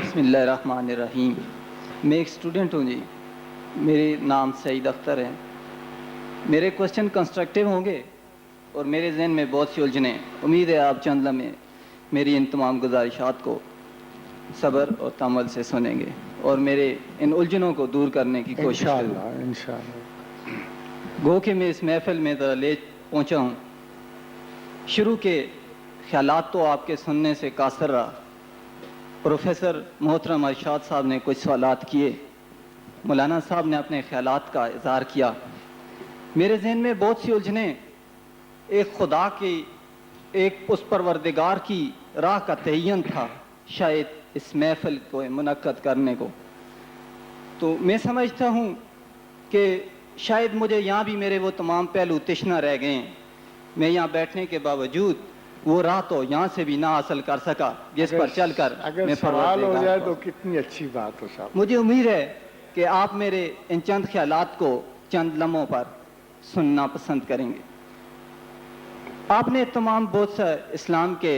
بسم اللہ الرحمن الرحیم. میں ایک اسٹوڈنٹ ہوں جی. میرے نام سعید اختر ہے. میرے کوشچن کنسٹرکٹیو ہوں گے اور میرے ذہن میں بہت سی الجھنیں. امید ہے آپ چند لمحے میری ان تمام گزارشات کو صبر اور تحمل سے سنیں گے اور میرے ان الجھنوں کو دور کرنے کی کوشش کریں گے. انشاءاللہ. گو کہ میں اس محفل میں ذرا لیٹ پہنچا ہوں. شروع کے خیالات تو آپ کے سننے سے قاصر رہا. پروفیسر محترم ارشاد صاحب نے کچھ سوالات کیے. مولانا صاحب نے اپنے خیالات کا اظہار کیا. میرے ذہن میں بہت سی الجھنیں. ایک خدا کی، ایک اس پروردگار کی راہ کا تعین تھا شاید اس محفل کو منعقد کرنے کو. تو میں سمجھتا ہوں کہ شاید مجھے یہاں بھی میرے وہ تمام پہلو تشنا رہ گئے ہیں. میں یہاں بیٹھنے کے باوجود وہ راہ تو یہاں سے بھی نہ حاصل کر سکا جس پر چل کر اگر سوال ہو جائے تو کتنی اچھی بات ہو صاحب. مجھے امید ہے کہ آپ میرے ان چند خیالات کو چند لمحوں پر سننا پسند کریں گے. آپ نے تمام بہت سے اسلام کے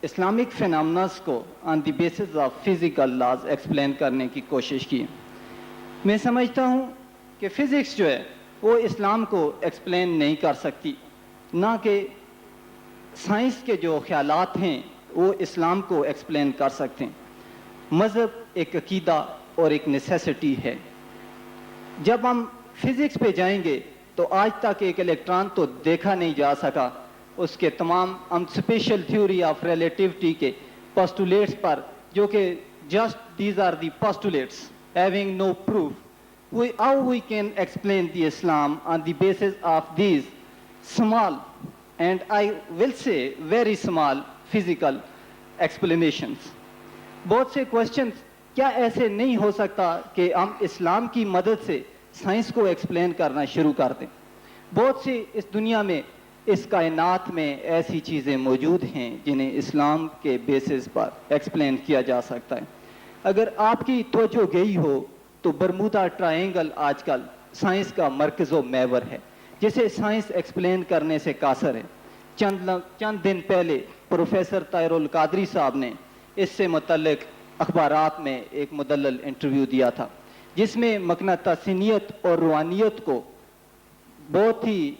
اسلامک فینامناز کو on the basis of physical laws explain کرنے کی کوشش کی. میں سمجھتا ہوں کہ فزکس جو ہے وہ اسلام کو ایکسپلین نہیں کر سکتی، نہ کہ سائنس کے جو خیالات ہیں وہ اسلام کو ایکسپلین کر سکتے ہیں. مذہب ایک عقیدہ اور ایک نیسیسٹی ہے. جب ہم فزکس پہ جائیں گے تو آج تک ایک الیکٹران تو دیکھا نہیں جا سکا. اس کے تمام ہم اسپیشل تھیوری آف ریلیٹیوٹی کے پوسٹولیٹس پر، جو کہ just these are the postulates having no proof, how we can explain the Islam on the basis of these small and I will say very small physical explanations. بہت سے questions کیا ایسے نہیں ہو سکتا کہ ہم اسلام کی مدد سے سائنس کو ایکسپلین کرنا شروع کر دیں. بہت سی اس دنیا میں، اس کائنات میں ایسی چیزیں موجود ہیں جنہیں اسلام کے بیسس پر ایکسپلین کیا جا سکتا ہے. اگر آپ کی توجہ گئی ہو تو برمودا ٹرائنگل آج کل سائنس کا مرکز و محور ہے جسے سائنس ایکسپلین کرنے سے قاصر ہے. چند دن پہلے پروفیسر طاہر القادری صاحب نے اس سے متعلق اخبارات میں ایک مدلل انٹرویو دیا تھا جس میں مقناطیسیت اور روحانیت کو بہت ہی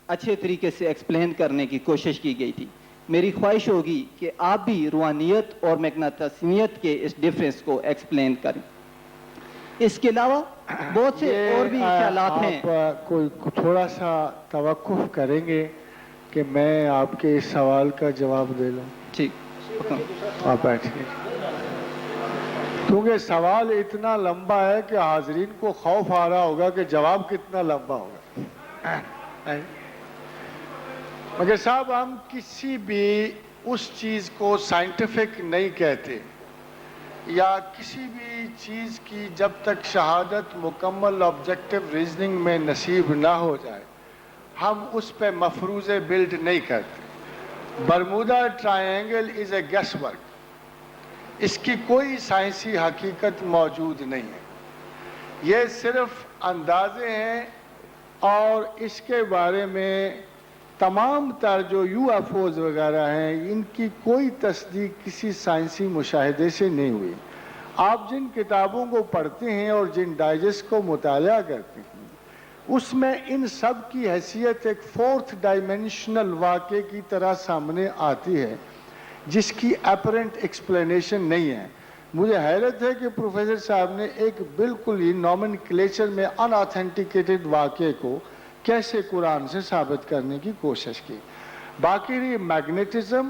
اچھے طریقے سے ایکسپلین کرنے کی کوشش کی گئی تھی. میری خواہش ہوگی کہ آپ بھی روحانیت اور مقناطیسیت کے اس ڈفرینس کو ایکسپلین کریں. اس کے علاوہ بہت سے اور بھی خیالات ہیں. آپ کوئی تھوڑا سا توقف کریں گے کہ میں آپ کے اس سوال کا جواب دے لوں؟ ٹھیک، آپ بیٹھیے. کیونکہ سوال اتنا لمبا ہے کہ حاضرین کو خوف آ رہا ہوگا کہ جواب کتنا لمبا ہوگا. مگر صاحب ہم کسی بھی اس چیز کو سائنٹیفک نہیں کہتے، یا کسی بھی چیز کی جب تک شہادت مکمل آبجیکٹیو ریزننگ میں نصیب نہ ہو جائے ہم اس پہ مفروضے بلڈ نہیں کرتے. Bermuda triangle is a guess work. اس کی کوئی سائنسی حقیقت موجود نہیں ہے. یہ صرف اندازے ہیں اور اس کے بارے میں تمام تر جو یو ایف اوز وغیرہ ہیں ان کی کوئی تصدیق کسی سائنسی مشاہدے سے نہیں ہوئی. آپ جن کتابوں کو پڑھتے ہیں اور جن ڈائجسٹ کو مطالعہ کرتے ہیں اس میں ان سب کی حیثیت ایک فورتھ ڈائمینشنل واقعے کی طرح سامنے آتی ہے جس کی اپرنٹ ایکسپلینیشن نہیں ہے. مجھے حیرت ہے کہ پروفیسر صاحب نے ایک بالکل ہی نومنکلیچر میں ان آتھینٹیکیٹڈ واقعے کو کیسے قرآن سے ثابت کرنے کی کوشش کی. باقی رہی میگنیٹزم،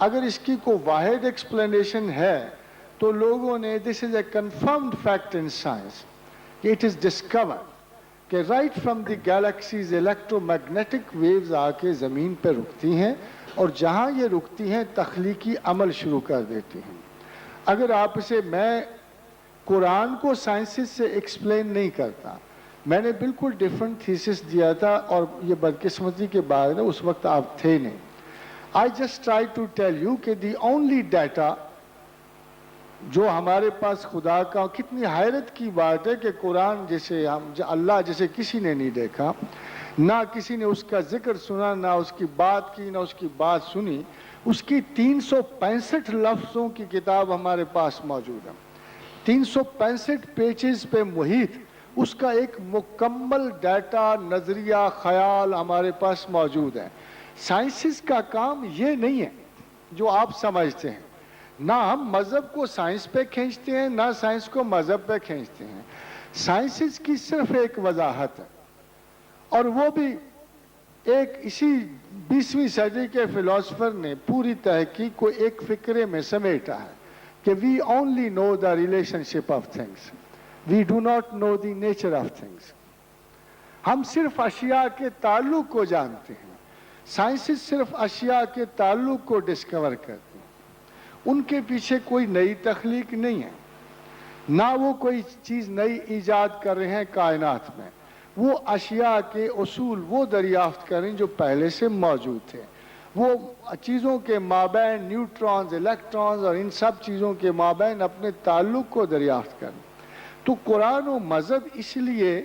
اگر اس کی کوئی واحد ایکسپلینیشن ہے تو لوگوں نے this is a confirmed fact in science, it is discovered کہ right from the galaxies electro magnetic waves آ کے زمین پہ رکتی ہیں اور جہاں یہ رکتی ہیں تخلیقی عمل شروع کر دیتی ہیں. اگر آپ اسے، میں قرآن کو سائنسز سے ایکسپلین نہیں کرتا، میں نے بالکل ڈیفرنٹ تھیسس دیا تھا اور یہ بدقسمتی کے بعد اس وقت آپ تھے نہیں. I just try to tell you کہ the only data جو ہمارے پاس خدا کا، کتنی حیرت کی بات ہے کہ قرآن جسے اللہ جسے کسی نے نہیں دیکھا، نہ کسی نے اس کا ذکر سنا، نہ اس کی بات کی، نہ اس کی بات سنی، اس کی 365 لفظوں کی کتاب ہمارے پاس موجود ہے. 365 پیجز پہ محیط اس کا ایک مکمل ڈیٹا، نظریہ، خیال ہمارے پاس موجود ہے. سائنسز کا کام یہ نہیں ہے جو آپ سمجھتے ہیں. نہ ہم مذہب کو سائنس پہ کھینچتے ہیں، نہ سائنس کو مذہب پہ کھینچتے ہیں. سائنسز کی صرف ایک وضاحت ہے، اور وہ بھی ایک اسی 20ویں صدی کے فلاسفر نے پوری تحقیق کو ایک فکرے میں سمیٹا ہے کہ we only know the relationship of things. We do not know the nature of things. ہم صرف اشیاء کے تعلق کو جانتے ہیں. سائنسز صرف اشیاء کے تعلق کو ڈسکور کرتے ہیں. ان کے پیچھے کوئی نئی تخلیق نہیں ہے، نہ وہ کوئی چیز نئی ایجاد کر رہے ہیں کائنات میں. وہ اشیاء کے اصول وہ دریافت کریں جو پہلے سے موجود تھے. وہ چیزوں کے مابین، نیوٹرونز، الیکٹرونز اور ان سب چیزوں کے مابین اپنے تعلق کو دریافت کریں. تو قرآن و مذہب اس لیے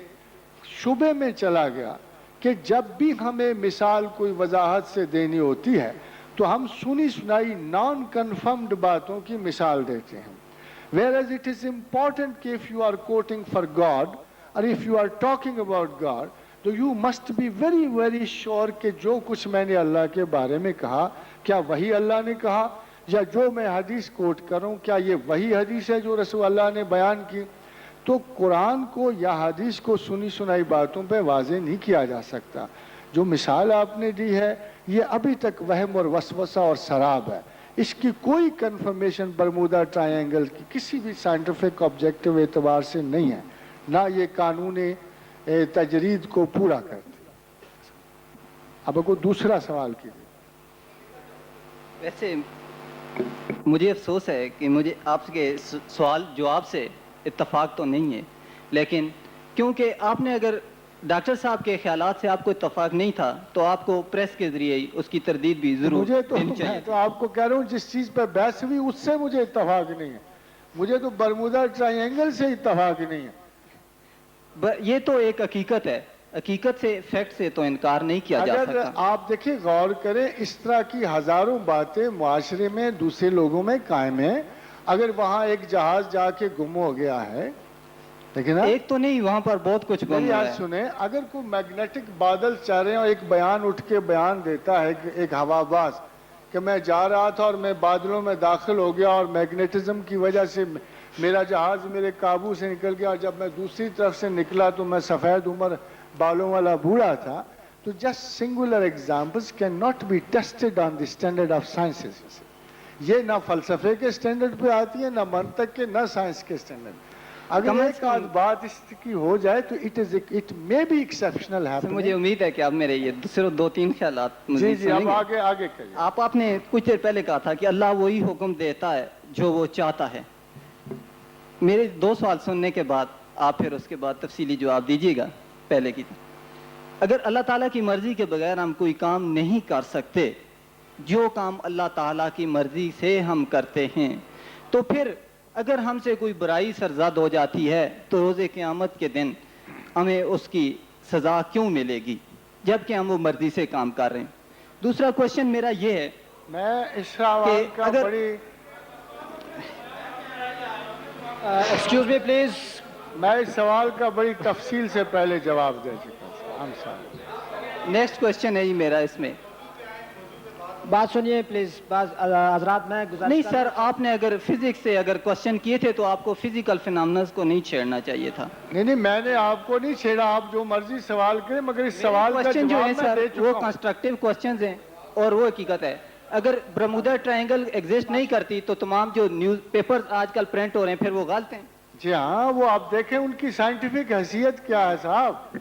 شبے میں چلا گیا کہ جب بھی ہمیں مثال کوئی وضاحت سے دینی ہوتی ہے تو ہم سنی سنائی نان کنفرمڈ باتوں کی مثال دیتے ہیں. Whereas it is important کہ if you are quoting for God or if you are talking about God, تو you must be very very sure کہ جو کچھ میں نے اللہ کے بارے میں کہا کیا وہی اللہ نے کہا، یا جو میں حدیث کوٹ کروں کیا یہ وہی حدیث ہے جو رسول اللہ نے بیان کی. تو قرآن کو یا حدیث کو سنی سنائی باتوں پہ واضح نہیں کیا جا سکتا. جو مثال آپ نے دی ہے یہ ابھی تک وہم اور وسوسہ اور سراب ہے. اس کی کوئی کنفرمیشن برمودا ٹرائی اینگل کی کسی بھی سائنٹیفک آبجیکٹیو اعتبار سے نہیں ہے، نہ یہ قانون تجرید کو پورا کرتی. اب کو دوسرا سوال کیجیے. ویسے مجھے افسوس ہے کہ مجھے آپ کے سوال جواب سے اتفاق تو نہیں ہے، لیکن کیونکہ آپ نے اگر ڈاکٹر صاحب کے خیالات سے آپ کو اتفاق نہیں تھا تو آپ کو پریس کے ذریعے اس کی تردید بھی ضرور دینی چاہیے. میں تو آپ کو کہہ رہا ہوں جس چیز پہ بحث ہوئی اس سے مجھے اتفاق نہیں ہے. مجھے تو برمودا ٹرائی اینگل سے اتفاق نہیں ہے. یہ تو ایک حقیقت ہے، حقیقت سے، فیکٹ سے تو انکار نہیں کیا جا اگر سکتا. آپ دیکھیں غور کریں، اس طرح کی ہزاروں باتیں معاشرے میں دوسرے لوگوں میں قائم ہیں. اگر وہاں ایک جہاز جا کے گم ہو گیا ہے، لیکن ایک تو نہیں، وہاں پر بہت کچھ گم ہوا ہے. سنیں، اگر کوئی میگنیٹک بادل چل رہے ہیں اور ایک بیان اٹھ کے بیان دیتا ہے کہ ایک ہوا باز کہ میں جا رہا تھا اور میں بادلوں میں داخل ہو گیا اور میگنیٹزم کی وجہ سے میرا جہاز میرے قابو سے نکل گیا، اور جب میں دوسری طرف سے نکلا تو میں سفید عمر بالوں والا بوڑھا تھا. تو just singular examples can not be tested on the standard of sciences. یہ نہ فلسفے کے اسٹینڈرڈ پہ آتی ہے، نہ منطق کے، نہ سائنس کے اسٹینڈرڈ. اگر ایک آدھ بات اس کی ہو جائے تو it may be exceptional happening. مجھے امید ہے کہ آپ میرے یہ صرف 2-3 خیالات جی اب آگے کریے. آپ نے کچھ دیر پہلے کہا تھا کہ اللہ وہی حکم دیتا ہے جو وہ چاہتا ہے. میرے 2 سوال سننے کے بعد آپ پھر اس کے بعد تفصیلی جواب دیجیے گا. پہلے کی اگر اللہ تعالیٰ کی مرضی کے بغیر ہم کوئی کام نہیں کر سکتے، جو کام اللہ تعالیٰ کی مرضی سے ہم کرتے ہیں، تو پھر اگر ہم سے کوئی برائی سرزد ہو جاتی ہے تو روز قیامت کے دن ہمیں اس کی سزا کیوں ملے گی جبکہ ہم وہ مرضی سے کام کر رہے ہیں؟ دوسرا کوشچن میرا یہ ہے، میں اس سوال کا بڑی ایکسکیوز می پلیز، میں اس سوال کا بڑی تفصیل سے پہلے جواب دے چکا ہوں. نیکسٹ کوشچن ہے ہی میرا اس میں. بات سنیے پلیز. حضرات میں نہیں سر، آپ نے اگر فزکس سے اگر کوشچن کیے تھے تو آپ کو فزیکل فینامناز کو نہیں چھیڑنا چاہیے تھا. نہیں میں نے آپ کو نہیں چھیڑا، آپ جو مرضی سوال کریں، مگر اس سوال کا کوشچن جو ہے جواب میں سر دے وہ چکا ہوں. کنسٹرکٹیو کوشچنز ہیں اور وہ حقیقت ہے. اگر برمودا ٹرائنگل ایگزسٹ نہیں کرتی تو تمام جو نیوز پیپرز آج کل پرنٹ ہو رہے ہیں پھر وہ غلط ہیں. جی ہاں، وہ آپ دیکھیں ان کی سائنٹیفک حیثیت کیا ہے صاحب.